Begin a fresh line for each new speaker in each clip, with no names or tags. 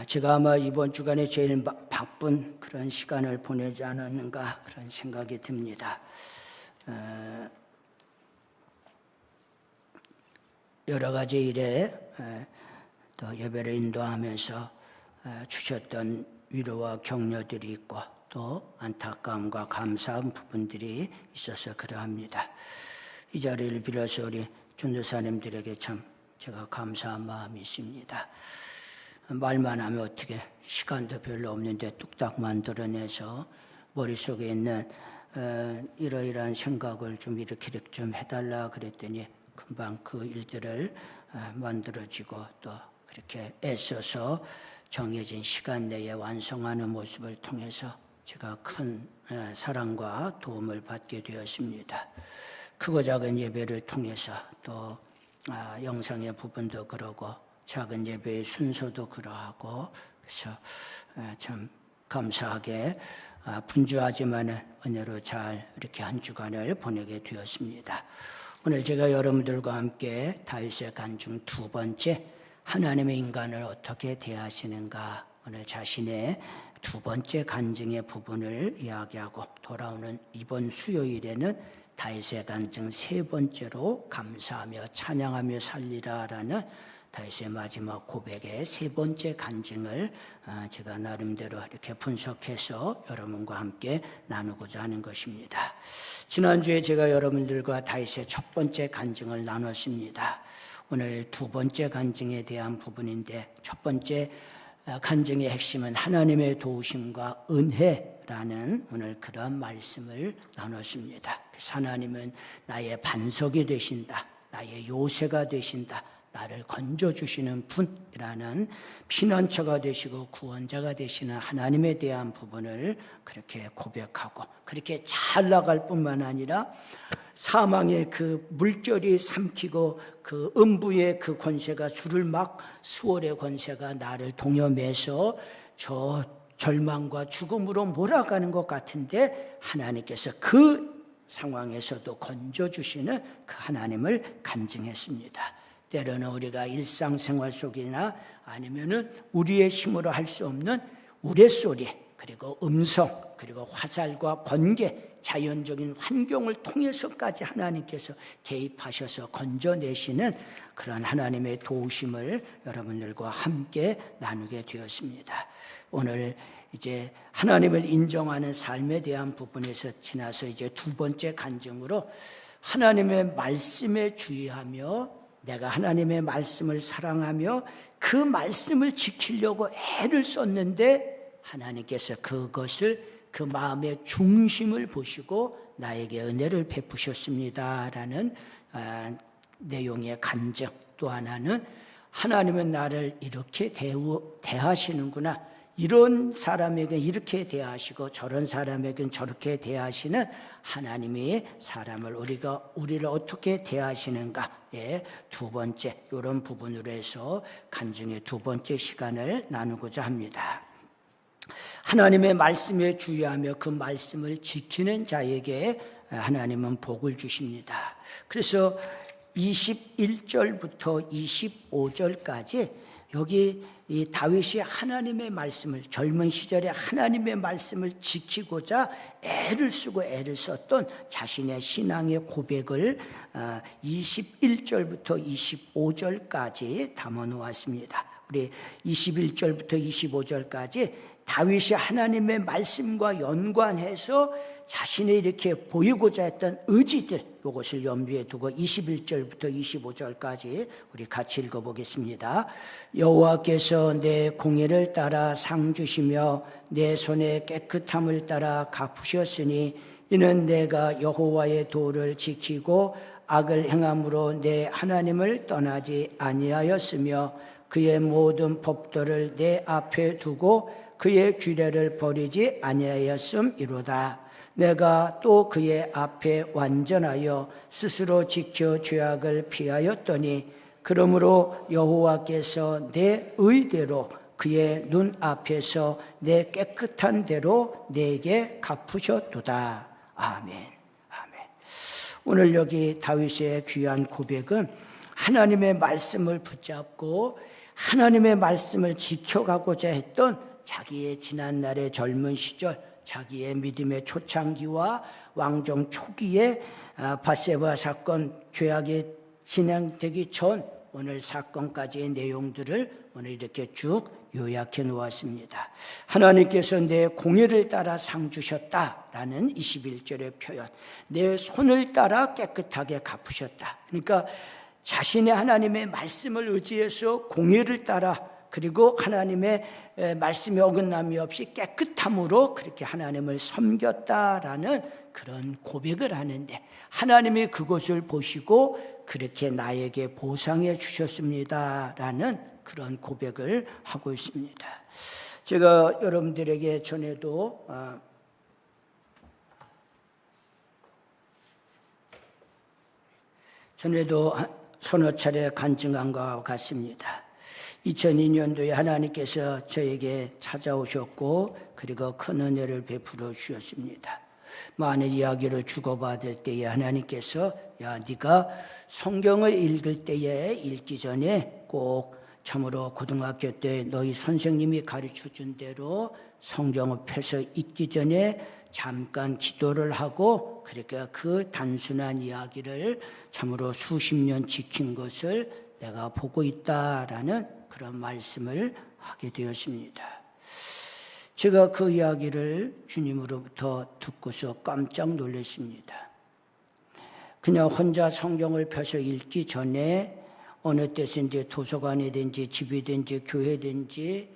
제가 아마 이번 주간에 제일 바쁜 그런 시간을 보내지 않았는가 그런 생각이 듭니다. 여러 가지 일에 또 예배를 인도하면서 주셨던 위로와 격려들이 있고 또 안타까움과 감사한 부분들이 있어서 그러합니다. 이 자리를 빌어서 우리 전도사님들에게 참 제가 감사한 마음이 있습니다. 말만 하면 어떻게 시간도 별로 없는데 뚝딱 만들어내서 머릿속에 있는 이러이러한 생각을 좀 이렇게 좀 해달라 그랬더니 금방 그 일들을 만들어지고 또 그렇게 애써서 정해진 시간 내에 완성하는 모습을 통해서 제가 큰 사랑과 도움을 받게 되었습니다. 크고 작은 예배를 통해서 또 영상의 부분도 그러고 작은 예배의 순서도 그러하고 그래서 참 감사하게 분주하지만 은혜로 잘 이렇게 한 주간을 보내게 되었습니다. 오늘 제가 여러분들과 함께 다윗의 간증 두 번째 하나님의 인간을 어떻게 대하시는가 오늘 자신의 두 번째 간증의 부분을 이야기하고 돌아오는 이번 수요일에는 다윗의 간증 세 번째로 감사하며 찬양하며 살리라라는 다윗의 마지막 고백의 세 번째 간증을 제가 나름대로 이렇게 분석해서 여러분과 함께 나누고자 하는 것입니다. 지난주에 제가 여러분들과 다윗의 첫 번째 간증을 나눴습니다. 오늘 두 번째 간증에 대한 부분인데 첫 번째 간증의 핵심은 하나님의 도우심과 은혜라는 오늘 그런 말씀을 나눴습니다. 그래서 하나님은 나의 반석이 되신다. 나의 요새가 되신다. 나를 건져주시는 분이라는 피난처가 되시고 구원자가 되시는 하나님에 대한 부분을 그렇게 고백하고 그렇게 잘 나갈 뿐만 아니라 사망의 그 물결이 삼키고 그 음부의 그 권세가 주를 막 수월의 권세가 나를 동여매서 저 절망과 죽음으로 몰아가는 것 같은데 하나님께서 그 상황에서도 건져주시는 그 하나님을 간증했습니다. 때로는 우리가 일상생활 속이나 아니면은 우리의 힘으로 할 수 없는 우레소리 그리고 음성 그리고 화살과 번개 자연적인 환경을 통해서까지 하나님께서 개입하셔서 건져내시는 그런 하나님의 도우심을 여러분들과 함께 나누게 되었습니다. 오늘 이제 하나님을 인정하는 삶에 대한 부분에서 지나서 이제 두 번째 간증으로 하나님의 말씀에 주의하며 내가 하나님의 말씀을 사랑하며 그 말씀을 지키려고 애를 썼는데 하나님께서 그것을 그 마음의 중심을 보시고 나에게 은혜를 베푸셨습니다라는 내용의 간증. 또 하나는 하나님은 나를 이렇게 대하시는구나. 이런 사람에게 이렇게 대하시고 저런 사람에게는 저렇게 대하시는 하나님이 사람을 우리를 어떻게 대하시는가의 두 번째 이런 부분으로 해서 간증의 두 번째 시간을 나누고자 합니다. 하나님의 말씀에 주의하며 그 말씀을 지키는 자에게 하나님은 복을 주십니다. 그래서 21절부터 25절까지 여기 이 다윗이 하나님의 말씀을 젊은 시절에 하나님의 말씀을 지키고자 애를 쓰고 애를 썼던 자신의 신앙의 고백을 21절부터 25절까지 담아 놓았습니다. 우리 21절부터 25절까지 다윗이 하나님의 말씀과 연관해서 자신이 이렇게 보이고자 했던 의지들 이것을 염두에 두고 21절부터 25절까지 우리 같이 읽어보겠습니다. 여호와께서 내 공의를 따라 상 주시며 내 손의 깨끗함을 따라 갚으셨으니 이는 내가 여호와의 도를 지키고 악을 행함으로 내 하나님을 떠나지 아니하였으며 그의 모든 법도를 내 앞에 두고 그의 규례를 버리지 아니하였음이로다. 내가 또 그의 앞에 완전하여 스스로 지켜 죄악을 피하였더니 그러므로 여호와께서 내 의대로 그의 눈 앞에서 내 깨끗한 대로 내게 갚으셨도다. 아멘. 아멘. 오늘 여기 다윗의 귀한 고백은 하나님의 말씀을 붙잡고 하나님의 말씀을 지켜가고자 했던 자기의 지난날의 젊은 시절, 자기의 믿음의 초창기와 왕정 초기에 밧세바 사건 죄악이 진행되기 전 오늘 사건까지의 내용들을 오늘 이렇게 쭉 요약해 놓았습니다. 하나님께서 내 공의를 따라 상 주셨다라는 21절의 표현, 내 손을 따라 깨끗하게 갚으셨다. 그러니까 자신의 하나님의 말씀을 의지해서 공의를 따라, 그리고 하나님의 말씀에 어긋남이 없이 깨끗함으로 그렇게 하나님을 섬겼다라는 그런 고백을 하는데, 하나님이 그것을 보시고 그렇게 나에게 보상해 주셨습니다라는 그런 고백을 하고 있습니다. 제가 여러분들에게 전에도 서너 차례 간증한 것과 같습니다. 2002년도에 하나님께서 저에게 찾아오셨고 그리고 큰 은혜를 베풀어 주셨습니다. 많은 이야기를 주고받을 때에 하나님께서 야, 네가 성경을 읽을 때에 읽기 전에 꼭 참으로 고등학교 때 너희 선생님이 가르쳐준 대로 성경을 펴서 읽기 전에 잠깐 기도를 하고, 그러니까 그 단순한 이야기를 참으로 수십 년 지킨 것을 내가 보고 있다라는 그런 말씀을 하게 되었습니다. 제가 그 이야기를 주님으로부터 듣고서 깜짝 놀랐습니다. 그냥 혼자 성경을 펴서 읽기 전에 어느 때든지 도서관이든지 집이든지 교회든지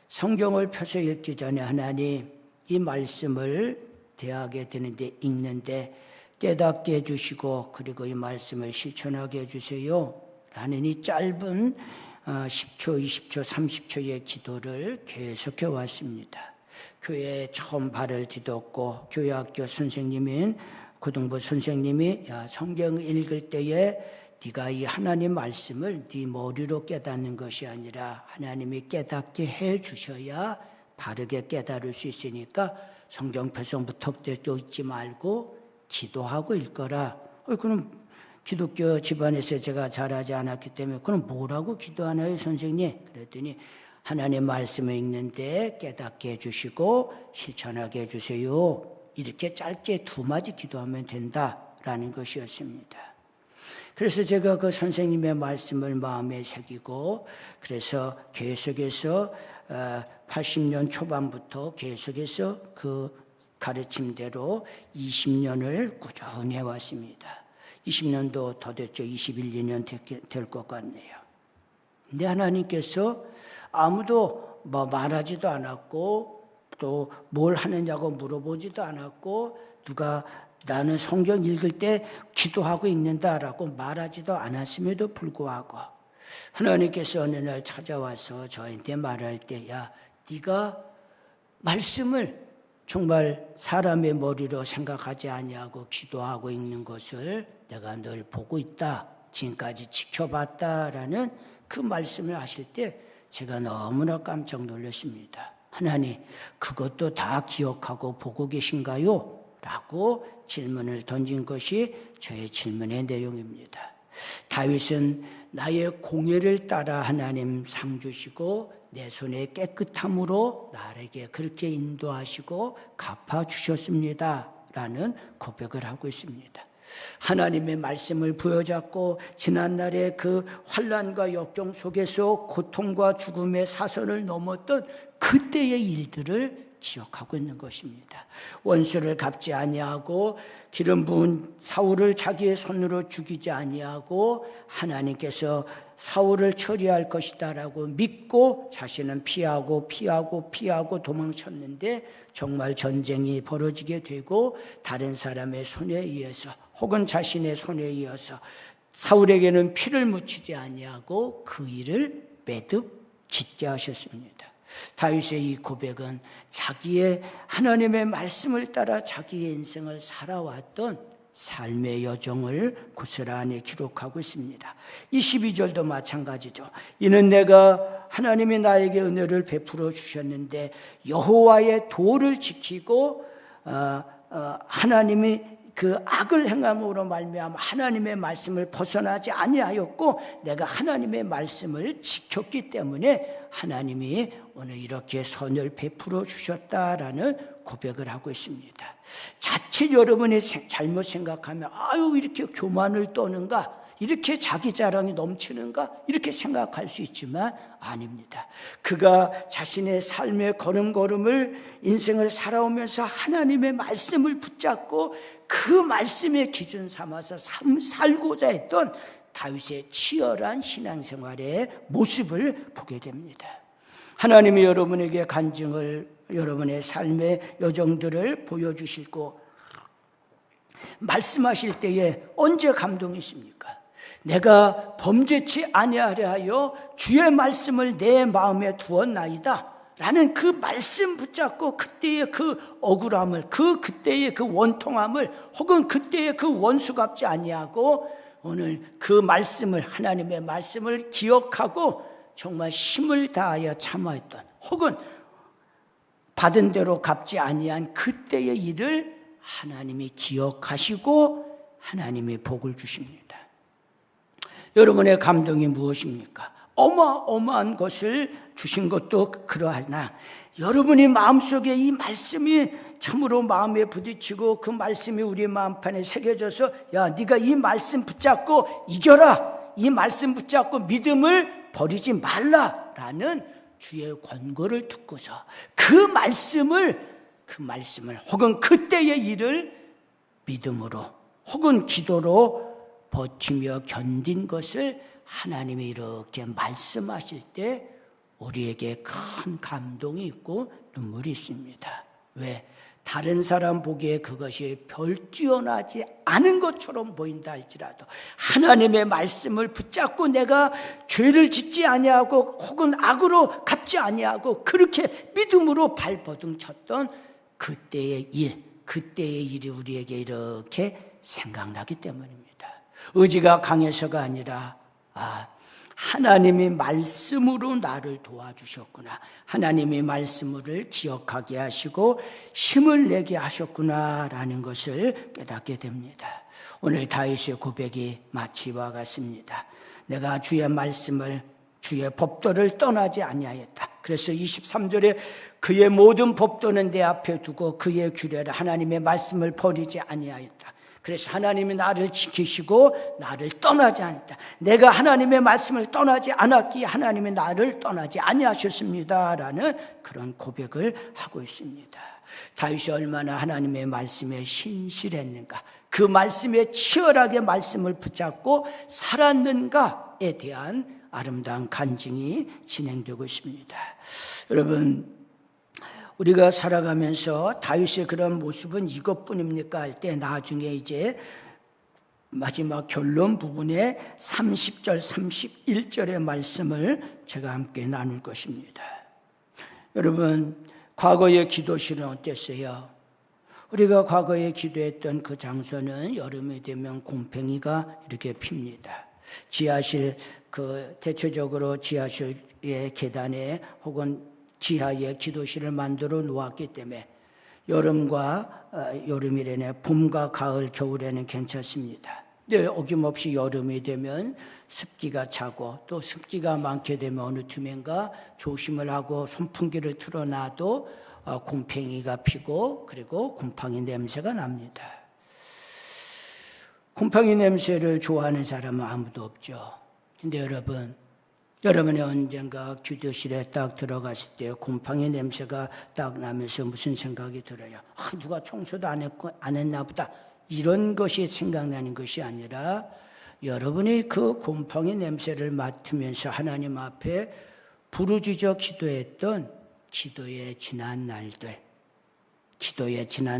성경을 펴서 읽기 전에 하나님, 이 말씀을 대하게 되는데 읽는데 깨닫게 해주시고 그리고 이 말씀을 실천하게 해주세요 라는 이 짧은 10초, 20초, 30초의 기도를 계속해 왔습니다. 교회에 처음 발을 디뎠고 교회학교 선생님인 고등부 선생님이 야, 성경 읽을 때에 네가 이 하나님 말씀을 네 머리로 깨닫는 것이 아니라 하나님이 깨닫게 해 주셔야 바르게 깨달을 수 있으니까 성경 펴서 무턱대고 읽지 말고 기도하고 읽거라. 그럼 기독교 집안에서 제가 잘하지 않았기 때문에 그럼 뭐라고 기도하나요 선생님? 그랬더니 하나님 말씀을 읽는데 깨닫게 해주시고 실천하게 해주세요. 이렇게 짧게 2마디 기도하면 된다라는 것이었습니다. 그래서 제가 그 선생님의 말씀을 마음에 새기고 그래서 계속해서 80년 초반부터 계속해서 그 가르침대로 20년을 꾸준히 해왔습니다. 20년도 더 됐죠. 21년 될 것 같네요. 근데 하나님께서 아무도 말하지도 않았고 또 뭘 하느냐고 물어보지도 않았고 누가 나는 성경 읽을 때 기도하고 읽는다라고 말하지도 않았음에도 불구하고 하나님께서 어느 날 찾아와서 저한테 말할 때 야, 네가 말씀을 정말 사람의 머리로 생각하지 아니하고 기도하고 읽는 것을 내가 늘 보고 있다. 지금까지 지켜봤다라는 그 말씀을 하실 때 제가 너무나 깜짝 놀랐습니다. 하나님, 그것도 다 기억하고 보고 계신가요? 라고 질문을 던진 것이 저의 질문의 내용입니다. 다윗은 나의 공의를 따라 하나님 상 주시고 내 손의 깨끗함으로 나에게 그렇게 인도하시고 갚아주셨습니다 라는 고백을 하고 있습니다. 하나님의 말씀을 부여잡고 지난날의 그 환난과 역경 속에서 고통과 죽음의 사선을 넘었던 그때의 일들을 기억하고 있는 것입니다. 원수를 갚지 아니하고 기름 부은 사울을 자기의 손으로 죽이지 아니하고 하나님께서 사울을 처리할 것이다라고 믿고 자신은 피하고 도망쳤는데 정말 전쟁이 벌어지게 되고 다른 사람의 손에 의해서 혹은 자신의 손에 의해서 사울에게는 피를 묻히지 아니하고 그 일을 매듭 짓게 하셨습니다. 다윗의 이 고백은 자기의 하나님의 말씀을 따라 자기의 인생을 살아왔던 삶의 여정을 고스란히 기록하고 있습니다. 22절도 마찬가지죠. 이는 내가 하나님이 나에게 은혜를 베풀어 주셨는데 여호와의 도를 지키고 하나님이 그 악을 행함으로 말미암아 하나님의 말씀을 벗어나지 아니하였고 내가 하나님의 말씀을 지켰기 때문에 하나님이 오늘 이렇게 선을 베풀어 주셨다라는 고백을 하고 있습니다. 자칫 여러분이 잘못 생각하면 아유 이렇게 교만을 떠는가, 이렇게 자기 자랑이 넘치는가, 이렇게 생각할 수 있지만 아닙니다. 그가 자신의 삶의 걸음걸음을, 인생을 살아오면서 하나님의 말씀을 붙잡고 그 말씀의 기준 삼아서 살고자 했던 다윗의 치열한 신앙생활의 모습을 보게 됩니다. 하나님이 여러분에게 간증을, 여러분의 삶의 여정들을 보여주시고 말씀하실 때에 언제 감동이 있습니까? 내가 범죄치 아니하려 하여 주의 말씀을 내 마음에 두었나이다 라는 그 말씀 붙잡고 그때의 그 억울함을, 그때의 그 원통함을, 혹은 그때의 그 원수 갚지 아니하고 오늘 그 말씀을, 하나님의 말씀을 기억하고 정말 힘을 다하여 참아했던, 혹은 받은 대로 갚지 아니한 그때의 일을 하나님이 기억하시고 하나님이 복을 주십니다. 여러분의 감동이 무엇입니까? 어마어마한 것을 주신 것도 그러하나 여러분이 마음속에 이 말씀이 참으로 마음에 부딪히고 그 말씀이 우리 마음판에 새겨져서 야 네가 이 말씀 붙잡고 이겨라, 이 말씀 붙잡고 믿음을 버리지 말라라는 주의 권고를 듣고서 그 말씀을 혹은 그때의 일을 믿음으로 혹은 기도로 버티며 견딘 것을 하나님이 이렇게 말씀하실 때 우리에게 큰 감동이 있고 눈물이 있습니다. 왜? 다른 사람 보기에 그것이 별 뛰어나지 않은 것처럼 보인다 할지라도 하나님의 말씀을 붙잡고 내가 죄를 짓지 아니하고 혹은 악으로 갚지 아니하고 그렇게 믿음으로 발버둥 쳤던 그때의 일이 우리에게 이렇게 생각나기 때문입니다. 의지가 강해서가 아니라 하나님이 말씀으로 나를 도와주셨구나, 하나님이 말씀을 기억하게 하시고 힘을 내게 하셨구나라는 것을 깨닫게 됩니다. 오늘 다윗의 고백이 마치 이와 같습니다. 내가 주의 말씀을, 주의 법도를 떠나지 아니하였다. 그래서 23절에 그의 모든 법도는 내 앞에 두고 그의 규례를, 하나님의 말씀을 버리지 아니하였다. 그래서 하나님이 나를 지키시고 나를 떠나지 않았다. 내가 하나님의 말씀을 떠나지 않았기에 하나님이 나를 떠나지 아니하셨습니다 라는 그런 고백을 하고 있습니다. 다윗이 얼마나 하나님의 말씀에 신실했는가, 그 말씀에 치열하게 말씀을 붙잡고 살았는가에 대한 아름다운 간증이 진행되고 있습니다. 여러분, 우리가 살아가면서 다윗의 그런 모습은 이것뿐입니까 할 때 나중에 이제 마지막 결론 부분에 30절 31절의 말씀을 제가 함께 나눌 것입니다. 여러분, 과거의 기도실은 어땠어요? 우리가 과거에 기도했던 그 장소는 여름이 되면 곰팡이가 이렇게 핍니다. 지하실, 대체적으로 지하실의 계단에 혹은 지하에 기도실을 만들어 놓았기 때문에 여름이래네, 봄과 가을, 겨울에는 괜찮습니다. 근데 어김없이 여름이 되면 습기가 차고 또 습기가 많게 되면 어느 틈엔가 조심을 하고 선풍기를 틀어놔도 곰팡이가 피고 그리고 곰팡이 냄새가 납니다. 곰팡이 냄새를 좋아하는 사람은 아무도 없죠. 근데 여러분이 언젠가 기도실에 딱 들어갔을 때 곰팡이 냄새가 딱 나면서 무슨 생각이 들어요? 누가 청소도 안 했나 보다, 이런 것이 생각나는 것이 아니라 여러분이 그 곰팡이 냄새를 맡으면서 하나님 앞에 부르짖어 기도했던 기도의 지난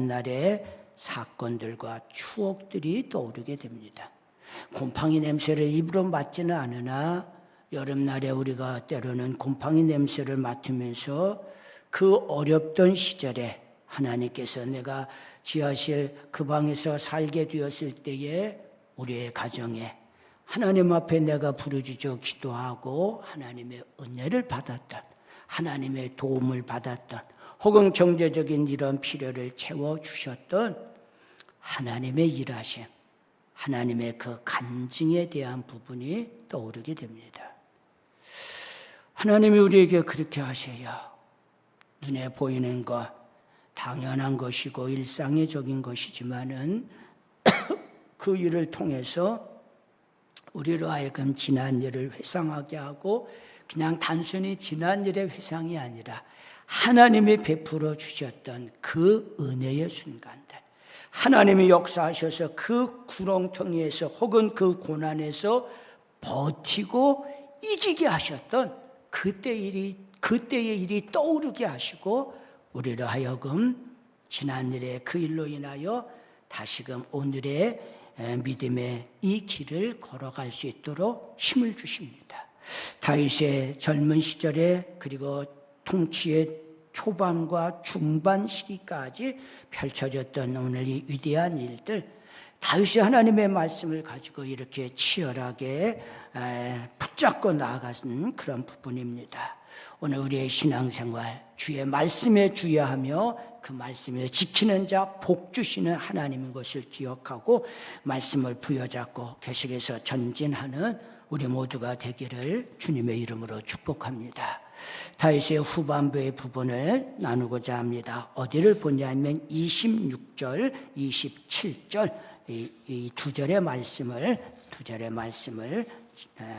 날의 사건들과 추억들이 떠오르게 됩니다. 곰팡이 냄새를 입으로 맡지는 않으나 여름날에 우리가 때로는 곰팡이 냄새를 맡으면서 그 어렵던 시절에 하나님께서 내가 지하실 그 방에서 살게 되었을 때에 우리의 가정에 하나님 앞에 내가 부르짖어 기도하고 하나님의 은혜를 받았던, 하나님의 도움을 받았던, 혹은 경제적인 이런 필요를 채워주셨던 하나님의 일하심, 하나님의 그 간증에 대한 부분이 떠오르게 됩니다. 하나님이 우리에게 그렇게 하셔야 눈에 보이는 것, 당연한 것이고 일상적인 것이지만은 그 일을 통해서 우리로 하여금 지난 일을 회상하게 하고 그냥 단순히 지난 일의 회상이 아니라 하나님이 베풀어 주셨던 그 은혜의 순간들, 하나님이 역사하셔서 그 구렁텅이에서 혹은 그 고난에서 버티고 이기게 하셨던 그때의 일이 떠오르게 하시고 우리로 하여금 지난 일의 그 일로 인하여 다시금 오늘의 믿음의 이 길을 걸어갈 수 있도록 힘을 주십니다. 다윗의 젊은 시절에 그리고 통치의 초반과 중반 시기까지 펼쳐졌던 오늘 이 위대한 일들, 다윗이 하나님의 말씀을 가지고 이렇게 치열하게 붙잡고 나아가는 그런 부분입니다. 오늘 우리의 신앙생활, 주의 말씀에 주의하며 그 말씀을 지키는 자, 복 주시는 하나님인 것을 기억하고 말씀을 부여잡고 계속해서 전진하는 우리 모두가 되기를 주님의 이름으로 축복합니다. 다윗의 후반부의 부분을 나누고자 합니다. 어디를 보냐면 26절, 27절 이 두 절의 말씀을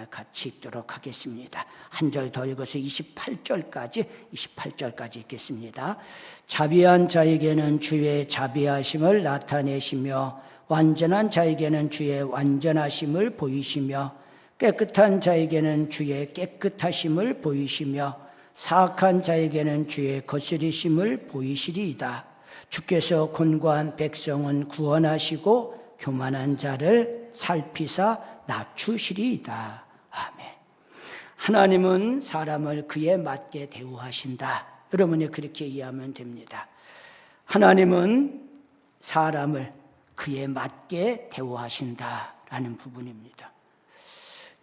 같이 읽도록 하겠습니다. 한 절 더 읽어서 28절까지 읽겠습니다. 자비한 자에게는 주의 자비하심을 나타내시며 완전한 자에게는 주의 완전하심을 보이시며 깨끗한 자에게는 주의 깨끗하심을 보이시며 사악한 자에게는 주의 거스리심을 보이시리이다. 주께서 곤고한 백성은 구원하시고 교만한 자를 살피사 낮추시리이다. 아멘. 하나님은 사람을 그에 맞게 대우하신다. 여러분이 그렇게 이해하면 됩니다. 하나님은 사람을 그에 맞게 대우하신다라는 부분입니다.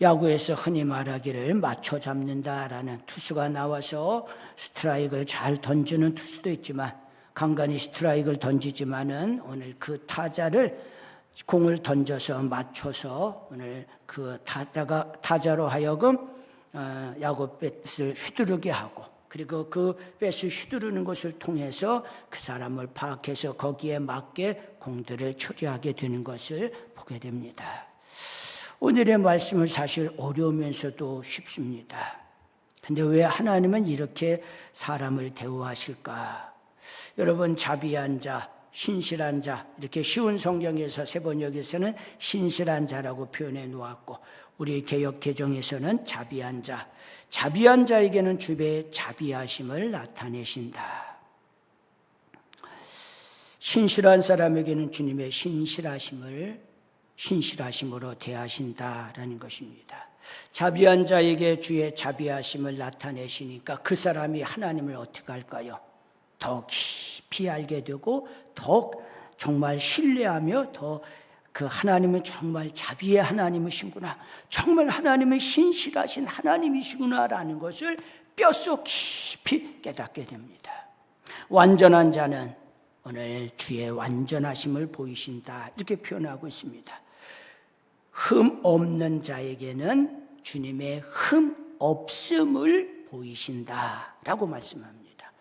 야구에서 흔히 말하기를 맞춰 잡는다라는, 투수가 나와서 스트라이크를 잘 던지는 투수도 있지만 간간히 스트라이크를 던지지만은 오늘 그 타자를 공을 던져서 맞춰서 오늘 그 타자로 하여금 야구 배트를 휘두르게 하고, 그리고 그 배트 휘두르는 것을 통해서 그 사람을 파악해서 거기에 맞게 공들을 처리하게 되는 것을 보게 됩니다. 오늘의 말씀은 사실 어려우면서도 쉽습니다. 근데 왜 하나님은 이렇게 사람을 대우하실까? 여러분, 자비한 자, 신실한 자, 이렇게 쉬운 성경에서 세번역에서는 신실한 자라고 표현해 놓았고, 우리 개역 개정에서는 자비한 자, 자비한 자에게는 주의 자비하심을 나타내신다. 신실한 사람에게는 주님의 신실하심으로 대하신다라는 것입니다. 자비한 자에게 주의 자비하심을 나타내시니까 그 사람이 하나님을 어떻게 할까요? 더 깊이 알게 되고 더 정말 신뢰하며 더 그 하나님은 정말 자비의 하나님이시구나, 정말 하나님은 신실하신 하나님이시구나라는 것을 뼛속 깊이 깨닫게 됩니다. 완전한 자는 오늘 주의 완전하심을 보이신다, 이렇게 표현하고 있습니다. 흠 없는 자에게는 주님의 흠 없음을 보이신다라고 말씀합니다.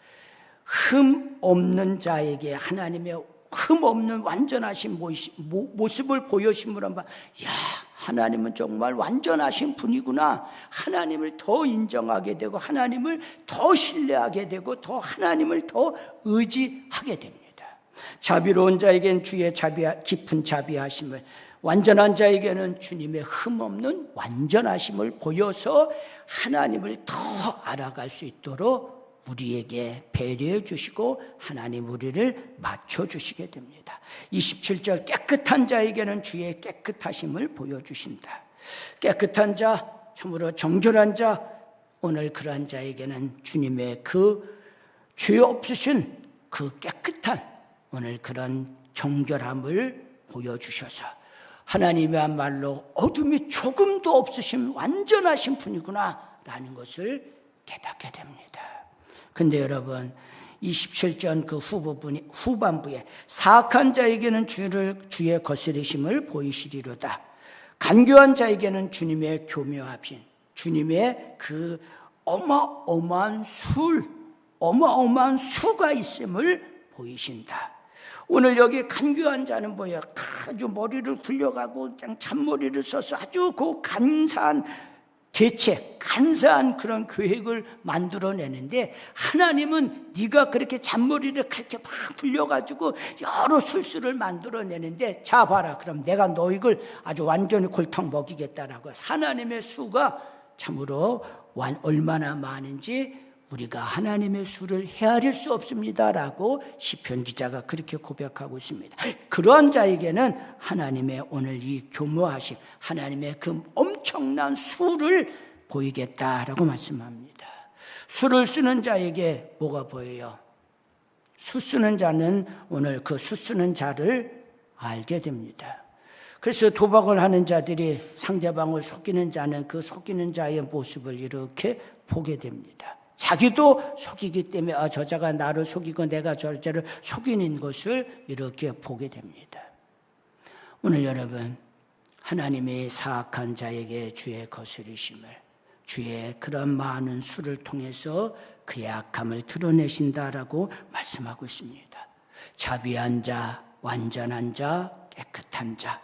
흠 없는 자에게 하나님의 흠 없는 완전하신 모습을 보여심으로 한번, 야, 하나님은 정말 완전하신 분이구나, 하나님을 더 인정하게 되고 하나님을 더 신뢰하게 되고 더 하나님을 더 의지하게 됩니다. 자비로운 자에게는 주의 깊은 자비하심을, 완전한 자에게는 주님의 흠없는 완전하심을 보여서 하나님을 더 알아갈 수 있도록 우리에게 배려해 주시고 하나님 우리를 맞춰주시게 됩니다. 27절, 깨끗한 자에게는 주의 깨끗하심을 보여주신다. 깨끗한 자, 참으로 정결한 자, 오늘 그러한 자에게는 주님의 그 죄 없으신 그 깨끗한 오늘 그런 정결함을 보여주셔서 하나님이야말로 어둠이 조금도 없으신 완전하신 분이구나 라는 것을 깨닫게 됩니다. 근데 여러분, 27절 그 후반부에 사악한 자에게는 주의 거스리심을 보이시리로다. 간교한 자에게는 주님의 교묘하신 주님의 그 어마어마한 수가 있음을 보이신다. 오늘 여기 간교한 자는 뭐야? 아주 머리를 굴려가고 그냥 잔머리를 써서 아주 그 간사한 대책, 간사한 그런 계획을 만들어내는데, 하나님은 네가 그렇게 잔머리를 그렇게 막 굴려가지고 여러 술수를 만들어내는데, 자 봐라, 그럼 내가 너희를 아주 완전히 골탕 먹이겠다라고. 하나님의 수가 참으로 얼마나 많은지 우리가 하나님의 수를 헤아릴 수 없습니다라고 시편 기자가 그렇게 고백하고 있습니다. 그러한 자에게는 하나님의 오늘 이 교묘하심, 하나님의 그 엄청난 수를 보이겠다라고 말씀합니다. 수를 쓰는 자에게 뭐가 보여요? 수 쓰는 자는 오늘 그 수 쓰는 자를 알게 됩니다. 그래서 도박을 하는 자들이 상대방을 속이는 자는 그 속이는 자의 모습을 이렇게 보게 됩니다. 자기도 속이기 때문에 저자가 나를 속이고 내가 저자를 속이는 것을 이렇게 보게 됩니다. 오늘 여러분, 하나님이 사악한 자에게 주의 거스리심을, 주의 그런 많은 수를 통해서 그의 악함을 드러내신다라고 말씀하고 있습니다. 자비한 자, 완전한 자, 깨끗한 자,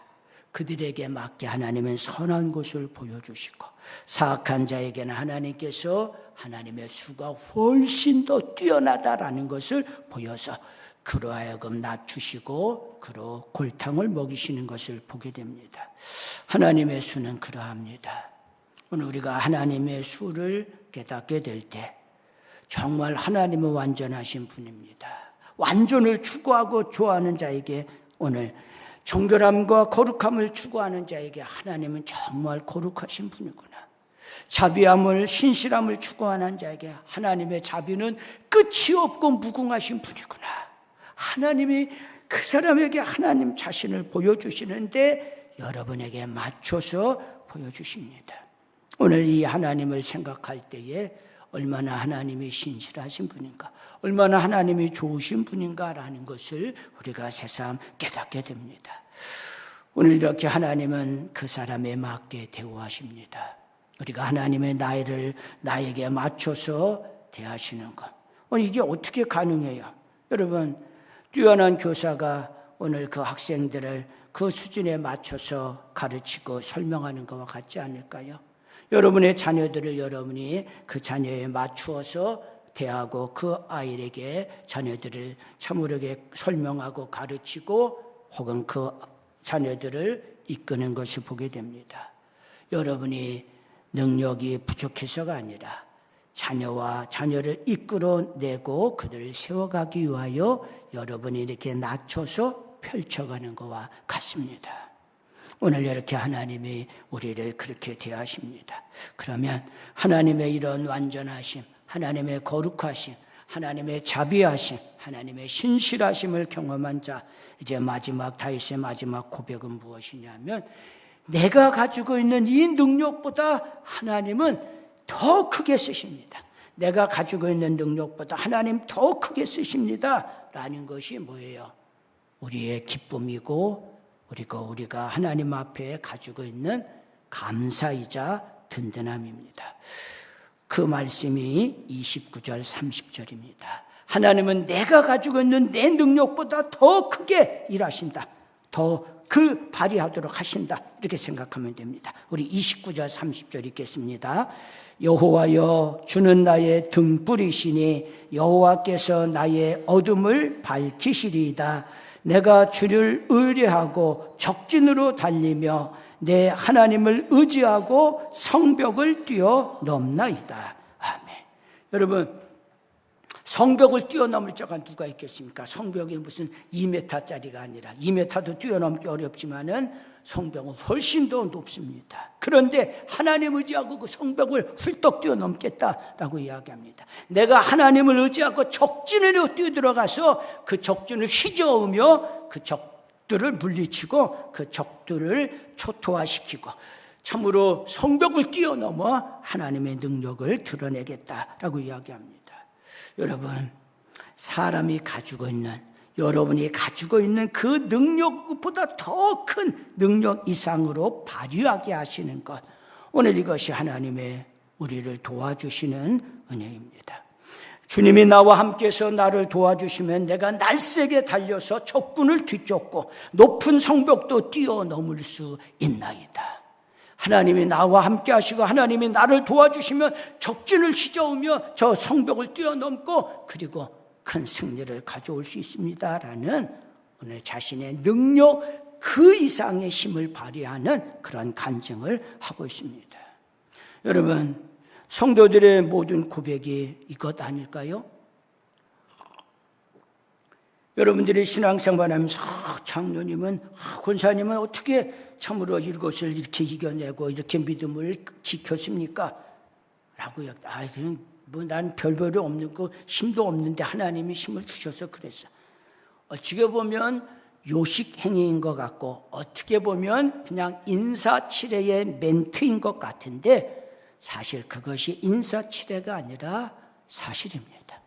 그들에게 맞게 하나님은 선한 것을 보여주시고, 사악한 자에게는 하나님께서 하나님의 수가 훨씬 더 뛰어나다라는 것을 보여서 그로 하여금 낮추시고 그로 골탕을 먹이시는 것을 보게 됩니다. 하나님의 수는 그러합니다. 오늘 우리가 하나님의 수를 깨닫게 될 때 정말 하나님은 완전하신 분입니다. 완전을 추구하고 좋아하는 자에게, 오늘 정결함과 거룩함을 추구하는 자에게 하나님은 정말 거룩하신 분이구나. 자비함을, 신실함을 추구하는 자에게 하나님의 자비는 끝이 없고 무궁하신 분이구나. 하나님이 그 사람에게 하나님 자신을 보여주시는데 여러분에게 맞춰서 보여주십니다. 오늘 이 하나님을 생각할 때에 얼마나 하나님이 신실하신 분인가, 얼마나 하나님이 좋으신 분인가라는 것을 우리가 새삼 깨닫게 됩니다. 오늘 이렇게 하나님은 그 사람에 맞게 대우하십니다. 우리가 하나님의 나에게 맞춰서 대하시는 것, 이게 어떻게 가능해요? 여러분, 뛰어난 교사가 오늘 그 학생들을 그 수준에 맞춰서 가르치고 설명하는 것과 같지 않을까요? 여러분의 자녀들을 여러분이 그 자녀에 맞추어서 대하고 그 아이에게 자녀들을 참으르게 설명하고 가르치고 혹은 그 자녀들을 이끄는 것을 보게 됩니다. 여러분이 능력이 부족해서가 아니라 자녀를 이끌어내고 그들을 세워가기 위하여 여러분이 이렇게 낮춰서 펼쳐가는 것과 같습니다. 오늘 이렇게 하나님이 우리를 그렇게 대하십니다. 그러면 하나님의 이런 완전하심, 하나님의 거룩하심, 하나님의 자비하심, 하나님의 신실하심을 경험한 자, 이제 다윗의 마지막 고백은 무엇이냐면, 내가 가지고 있는 이 능력보다 하나님은 더 크게 쓰십니다. 내가 가지고 있는 능력보다 하나님 더 크게 쓰십니다 라는 것이 뭐예요? 우리의 기쁨이고, 그리고 우리가 하나님 앞에 가지고 있는 감사이자 든든함입니다. 그 말씀이 29절 30절입니다. 하나님은 내가 가지고 있는 내 능력보다 더 크게 일하신다, 더 그 발휘하도록 하신다, 이렇게 생각하면 됩니다. 우리 29절 30절 읽겠습니다. 여호와여, 주는 나의 등불이시니 여호와께서 나의 어둠을 밝히시리이다. 내가 주를 의뢰하고 적진으로 달리며 내 하나님을 의지하고 성벽을 뛰어넘나이다. 아멘. 여러분, 성벽을 뛰어넘을 자가 누가 있겠습니까? 성벽이 무슨 2m짜리가 아니라, 2m도 뛰어넘기 어렵지만은 성벽은 훨씬 더 높습니다. 그런데 하나님 의지하고 그 성벽을 훌떡 뛰어넘겠다라고 이야기합니다. 내가 하나님을 의지하고 적진으로 뛰어들어가서 그 적진을 휘저으며 그 적들을 물리치고 그 적들을 초토화시키고 참으로 성벽을 뛰어넘어 하나님의 능력을 드러내겠다라고 이야기합니다. 여러분, 사람이 가지고 있는, 여러분이 가지고 있는 그 능력보다 더 큰 능력 이상으로 발휘하게 하시는 것, 오늘 이것이 하나님의 우리를 도와주시는 은혜입니다. 주님이 나와 함께해서 나를 도와주시면 내가 날쌔게 달려서 적군을 뒤쫓고 높은 성벽도 뛰어넘을 수 있나이다. 하나님이 나와 함께 하시고 하나님이 나를 도와주시면 적진을 휘저으며 저 성벽을 뛰어넘고 그리고 큰 승리를 가져올 수 있습니다라는 오늘 자신의 능력 그 이상의 힘을 발휘하는 그런 간증을 하고 있습니다. 여러분, 성도들의 모든 고백이 이것 아닐까요? 여러분들이 신앙생활하면서 장로님은, 권사님은 어떻게 참으로 이것을 이렇게 이겨내고 이렇게 믿음을 지켰습니까? 라고요. 그냥 난 별별이 없는 거, 힘도 없는데 하나님이 힘을 주셔서 그랬어. 어떻게 보면 요식 행위인 것 같고 어떻게 보면 그냥 인사치레의 멘트인 것 같은데 사실 그것이 인사치레가 아니라 사실입니다.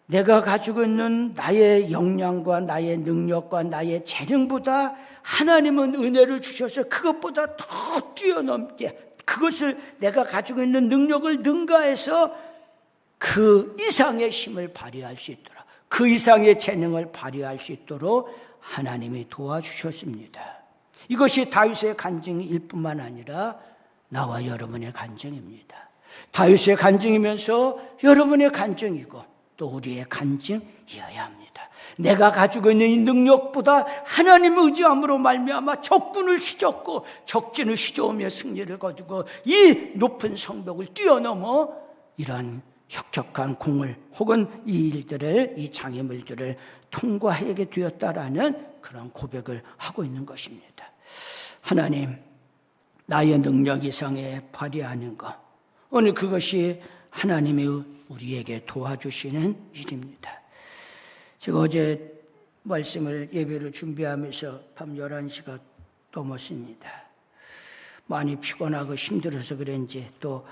내가 가지고 있는 나의 역량과 나의 능력과 나의 재능보다 하나님은 은혜를 주셔서 그것보다 더 뛰어넘게, 그것을 내가 가지고 있는 능력을 능가해서 그 이상의 힘을 발휘할 수 있도록, 그 이상의 재능을 발휘할 수 있도록 하나님이 도와주셨습니다. 이것이 다윗의 간증일 뿐만 아니라 나와 여러분의 간증입니다. 다윗의 간증이면서 여러분의 간증이고 또 우리의 간증이어야 합니다. 내가 가지고 있는 이 능력보다 하나님을 의지함으로 말미암아 적군을 휘젓고 적진을 휘저으며 승리를 거두고 이 높은 성벽을 뛰어넘어 이러한 혁혁한 공을 혹은 이 일들을, 이 장애물들을 통과하게 되었다라는 그런 고백을 하고 있는 것입니다. 하나님, 나의 능력 이상에 발휘하는 것, 오늘 그것이 하나님이 우리에게 도와주시는 일입니다. 제가 어제 말씀을, 예배를 준비하면서 밤 11시가 넘었습니다. 많이 피곤하고 힘들어서 그런지 또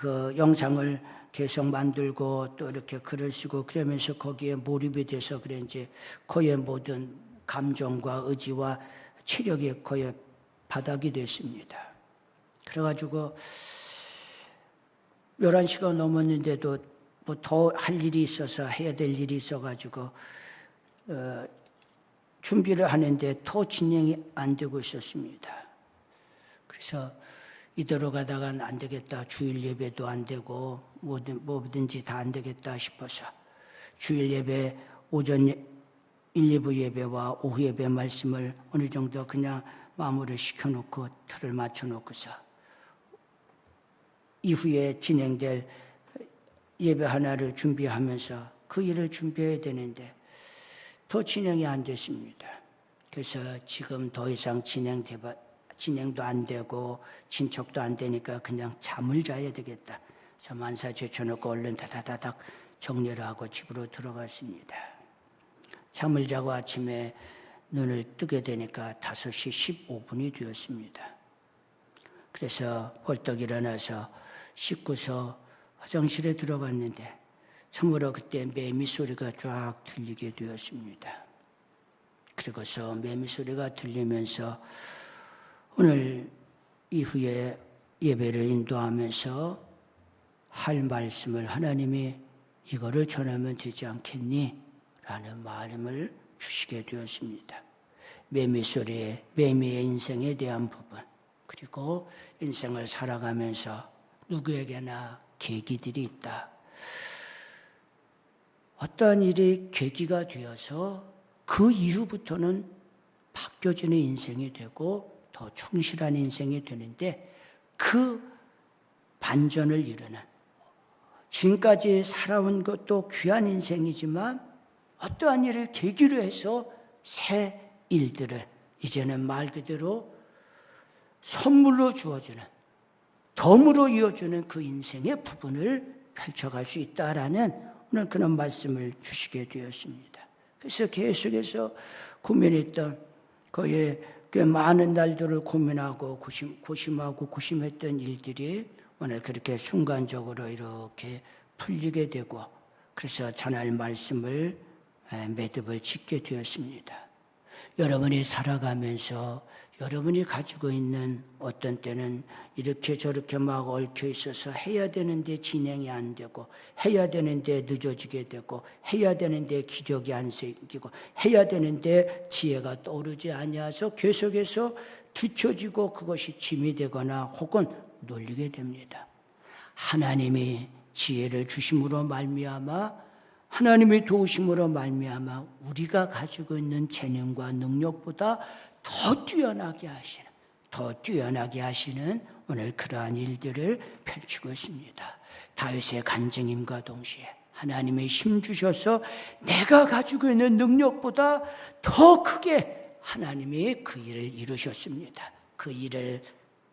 그 영상을 계속 만들고 또 이렇게 글을 쓰고 그러면서 거기에 몰입이 돼서 그런지 거의 모든 감정과 의지와 체력이 거의 바닥이 됐습니다. 그래가지고 11시가 넘었는데도 뭐 더 할 일이 있어서 해야 될 일이 있어가지고 준비를 하는데 더 진행이 안 되고 있었습니다. 그래서 이대로 가다간 안 되겠다. 주일 예배도 안 되고 뭐든지 다 안 되겠다 싶어서 주일 예배 오전 1, 2부 예배와 오후 예배 말씀을 어느 정도 그냥 마무리를 시켜놓고 틀을 맞춰놓고서 이후에 진행될 예배 하나를 준비하면서 그 일을 준비해야 되는데 더 진행이 안 됐습니다. 그래서 지금 더 이상 진행도 안 되고 진척도 안 되니까 그냥 잠을 자야 되겠다. 그래서 만사 제쳐놓고 얼른 다다다닥 정리를 하고 집으로 들어갔습니다. 잠을 자고 아침에 눈을 뜨게 되니까 5시 15분이 되었습니다. 그래서 벌떡 일어나서 씻고서 화장실에 들어갔는데 참으로 그때 매미 소리가 쫙 들리게 되었습니다. 그리고서 매미 소리가 들리면서 오늘 이후에 예배를 인도하면서 할 말씀을 하나님이 이거를 전하면 되지 않겠니? 라는 말씀을 주시게 되었습니다. 매미 소리에 매미의 인생에 대한 부분, 그리고 인생을 살아가면서 누구에게나 계기들이 있다. 어떠한 일이 계기가 되어서 그 이후부터는 바뀌어지는 인생이 되고 더 충실한 인생이 되는데 그 반전을 이루는, 지금까지 살아온 것도 귀한 인생이지만 어떠한 일을 계기로 해서 새 일들을 이제는 말 그대로 선물로 주어주는, 덤으로 이어주는 그 인생의 부분을 펼쳐갈 수 있다라는 오늘 그런 말씀을 주시게 되었습니다. 그래서 계속해서 고민했던, 거의 꽤 많은 날들을 고민하고 고심하고 고심했던 일들이 오늘 그렇게 순간적으로 이렇게 풀리게 되고 그래서 전할 말씀을 매듭을 짓게 되었습니다. 여러분이 살아가면서 여러분이 가지고 있는 어떤 때는 이렇게 저렇게 막 얽혀 있어서 해야 되는데 진행이 안 되고, 해야 되는데 늦어지게 되고, 해야 되는데 기적이 안 생기고, 해야 되는데 지혜가 떠오르지 아니하서 계속해서 뒤처지고 그것이 짐이 되거나 혹은 놀리게 됩니다. 하나님이 지혜를 주심으로 말미암아, 하나님의 도우심으로 말미암아 우리가 가지고 있는 재능과 능력보다 더 뛰어나게 하시는 오늘 그러한 일들을 펼치고 있습니다. 다윗의 간증임과 동시에 하나님의 힘 주셔서 내가 가지고 있는 능력보다 더 크게 하나님이 그 일을 이루셨습니다. 그 일을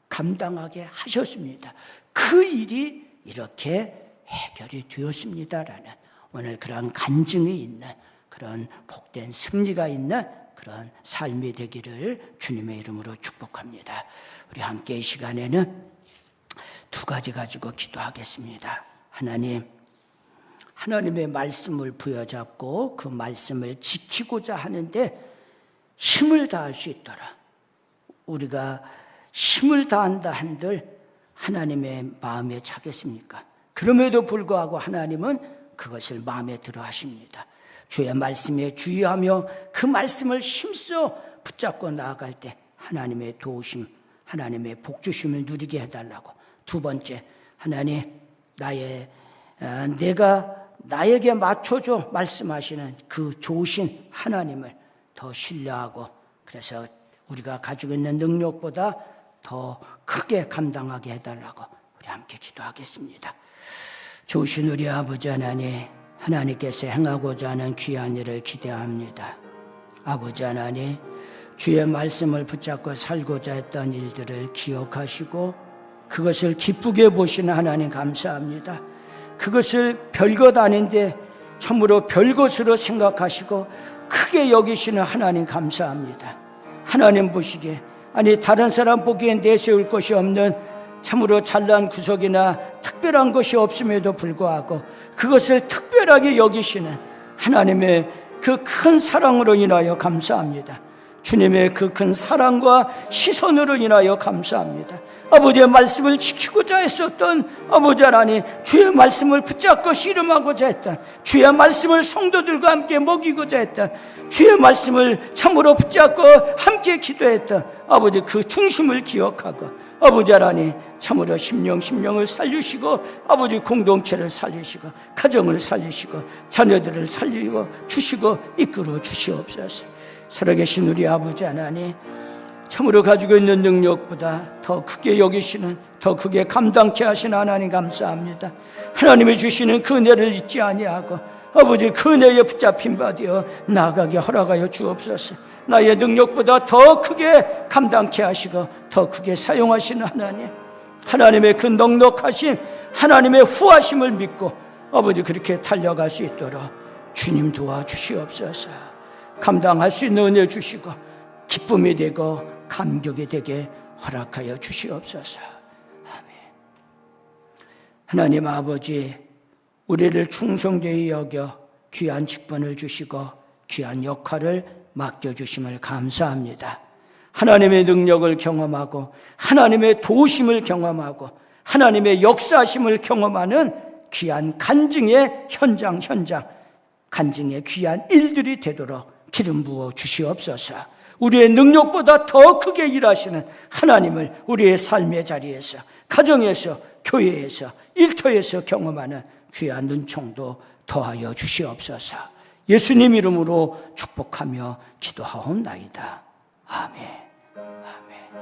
감당하게 하셨습니다. 그 일이 이렇게 해결이 되었습니다라는 오늘 그런 간증이 있는, 그런 복된 승리가 있는 그런 삶이 되기를 주님의 이름으로 축복합니다. 우리 함께 이 시간에는 두 가지 가지고 기도하겠습니다. 하나님의 말씀을 부여잡고 그 말씀을 지키고자 하는데 힘을 다할 수 있도록, 우리가 힘을 다한다 한들 하나님의 마음에 차겠습니까? 그럼에도 불구하고 하나님은 그것을 마음에 들어 하십니다. 주의 말씀에 주의하며 그 말씀을 힘써 붙잡고 나아갈 때 하나님의 도우심, 하나님의 복주심을 누리게 해달라고. 두 번째, 하나님, 내가 나에게 맞춰줘 말씀하시는 그 좋으신 하나님을 더 신뢰하고, 그래서 우리가 가지고 있는 능력보다 더 크게 감당하게 해달라고 우리 함께 기도하겠습니다. 좋으신 우리 아버지 하나님, 하나님께서 행하고자 하는 귀한 일을 기대합니다. 아버지 하나님, 주의 말씀을 붙잡고 살고자 했던 일들을 기억하시고 그것을 기쁘게 보시는 하나님 감사합니다. 그것을 별것 아닌데 참으로 별것으로 생각하시고 크게 여기시는 하나님 감사합니다. 하나님 보시기에, 아니 다른 사람 보기엔 내세울 것이 없는 참으로 잘난 구석이나 특별한 것이 없음에도 불구하고 그것을 특별하게 여기시는 하나님의 그 큰 사랑으로 인하여 감사합니다. 주님의 그 큰 사랑과 시선으로 인하여 감사합니다. 아버지의 말씀을 지키고자 했었던 아버지 하나님, 주의 말씀을 붙잡고 씨름하고자 했던, 주의 말씀을 성도들과 함께 먹이고자 했던, 주의 말씀을 참으로 붙잡고 함께 기도했던 아버지 그 중심을 기억하고, 아버지 하나님 참으로 심령을 살리시고 아버지 공동체를 살리시고 가정을 살리시고 자녀들을 살리고 주시고 이끌어 주시옵소서. 살아계신 우리 아버지 하나님, 참으로 가지고 있는 능력보다 더 크게 여기시는, 더 크게 감당케 하시는 하나님 감사합니다. 하나님이 주시는 그 은혜를 잊지 아니하고 아버지 그 은혜에 붙잡힌 바 되어 나아가게 허락하여 주옵소서. 나의 능력보다 더 크게 감당케 하시고 더 크게 사용하시는 하나님, 하나님의 그 넉넉하심, 하나님의 후하심을 믿고 아버지 그렇게 달려갈 수 있도록 주님 도와주시옵소서. 감당할 수 있는 은혜 주시고 기쁨이 되고 감격이 되게 허락하여 주시옵소서. 아멘. 하나님 아버지, 우리를 충성되이 여겨 귀한 직분을 주시고 귀한 역할을 맡겨주심을 감사합니다. 하나님의 능력을 경험하고 하나님의 도우심을 경험하고 하나님의 역사심을 경험하는 귀한 간증의 현장 간증의 귀한 일들이 되도록 기름 부어 주시옵소서. 우리의 능력보다 더 크게 일하시는 하나님을 우리의 삶의 자리에서, 가정에서, 교회에서, 일터에서 경험하는 귀한 은총도 더하여 주시옵소서. 예수님 이름으로 축복하며 기도하옵나이다. 아멘. 아멘.